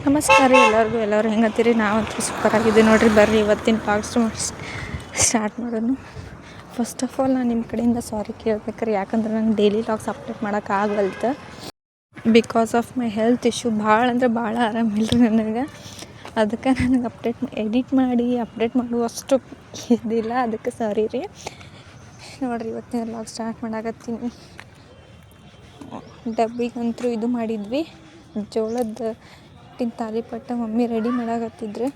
ನಮಸ್ಕಾರ ಎಲ್ಲರಿಗೂ. ಎಲ್ಲರೂ ಹೆಂಗತ್ತೀರಿ? ನಾವಂತೂ ಸೂಪರಾಗಿದ್ದೀವಿ ನೋಡಿರಿ. ಬರ್ರಿ ಇವತ್ತಿನ ವ್ಲಾಗ್ ಸ್ಟಾರ್ಟ್ ಮಾಡೋಣ. ಫಸ್ಟ್ ಆಫ್ ಆಲ್ ನಾನು ನಿಮ್ಮ ಕಡೆಯಿಂದ ಸಾರಿ ಕೇಳ್ಬೇಕ್ರಿ, ಯಾಕಂದ್ರೆ ನಂಗೆ ಡೈಲಿ ವ್ಲಾಗ್ಸ್ ಅಪ್ಡೇಟ್ ಮಾಡೋಕ್ಕಾಗವಲ್ತು because of my health issue. ಭಾಳ ಅಂದ್ರೆ ಭಾಳ ಆರಾಮಿಲ್ಲ ರೀ ನನಗೆ. ಅದಕ್ಕೆ ನನಗೆ ಎಡಿಟ್ ಮಾಡಿ ಅಪ್ಡೇಟ್ ಮಾಡುವಷ್ಟು ಇದಿಲ್ಲ, ಅದಕ್ಕೆ ಸಾರಿ ರೀ. ನೋಡಿರಿ ಇವತ್ತಿನ ವ್ಲಾಗ್ ಸ್ಟಾರ್ಟ್ ಮಾಡಾಕತ್ತೀನಿ. ಡಬ್ಬಿಗಂತೂ ಇದು ಮಾಡಿದ್ವಿ, ಜೋಳದ ಹಿಟ್ಟಿನ ತಾಲಿಪಟ್ಟ ಮಮ್ಮಿ ರೆಡಿ ಮಾಡಾಕತ್ತಿದ್ರು.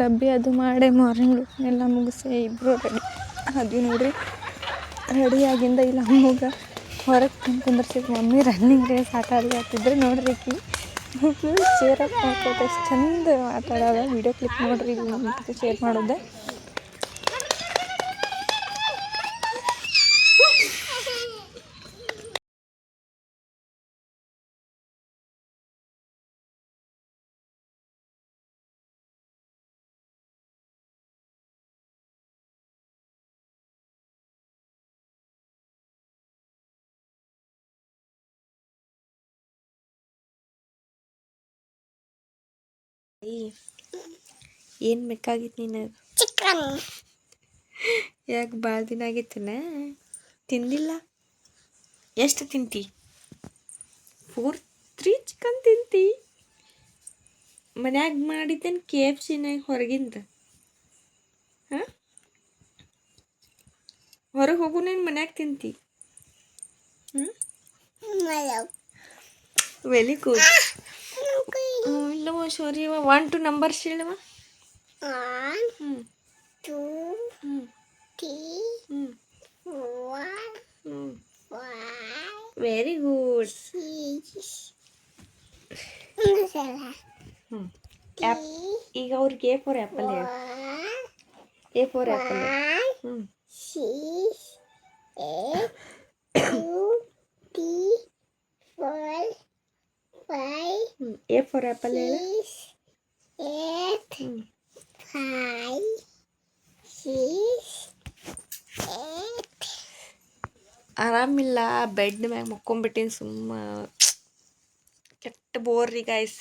ಡಬ್ಬಿ ಅದು ಮಾಡಿ ಮಾರ್ನಿಂಗ್ ಎಲ್ಲ ಮುಗಿಸಿ ಇಬ್ಬರು ರೆಡಿ ಅದು ನೋಡ್ರಿ. ರೆಡಿಯಾಗಿಂದ ಇಲ್ಲ ಅಮ್ಮಗೆ ಹೊರಗೆ ಕುಂದರ್ಸಿದ್ದು ಮಮ್ಮಿ ರನ್ನಿಂಗ್ ರೇಸ್ ಆಟ ಆಡ್ತಿದ್ರು ನೋಡ್ರಿ. ಚೇರಪ್ ಮಾಡ್ಕೊತ ಎಷ್ಟು ಚಂದ ಆಟ ಆಡೋದ. ವೀಡಿಯೋ ಕ್ಲಿಪ್ ನೋಡ್ರಿ, ಇಲ್ಲಿ ಶೇರ್ ಮಾಡೋದೆ. ಏನು ಬೇಕಾಗಿತ್ತು ನೀನು? ಚಿಕನ್. ಯಾಕೆ ಭಾಳ ದಿನ ಆಗಿತ್ತನ ತಿಂದಿಲ್ಲ? ಎಷ್ಟು ತಿಂತಿ? 3 ಚಿಕನ್ ತಿಂತಿ? ಮನ್ಯಾಗ ಮಾಡಿದ್ದೇನು KFCನಾಗ ಹೊರಗಿಂದ? ಹಾಂ, ಹೊರಗೆ ಹೋಗು ನೀನು ಮನ್ಯಾಗ ತಿಂತಿ? Very good. ಇಲ್ಲವ ಸಾರಿ, 1 to ನಂಬರ್ಸ್ ಹೇಳವ. 1 2 3 4 5 ವೆರಿ ಗುಡ್. ಈಗ ಅವ್ರಿಗೆ A ಫಾರ್ ಆ್ಯಪಲ್ ಹೇಳಿ. A for apple. 6 8 2 3 4 5 A for apple ಹೇಳು. 8 5 6 8. ಆರಾಮಿಲ್ಲ, ಬೆಡ್ ಮ್ಯಾಗ ಮಕ್ಕೊಂಬಿಟ್ಟಿನಿ ಸುಮ್ಮ. ಕೆಟ್ಟ ಬೋರ್ ರೀ ಗೈಸ್.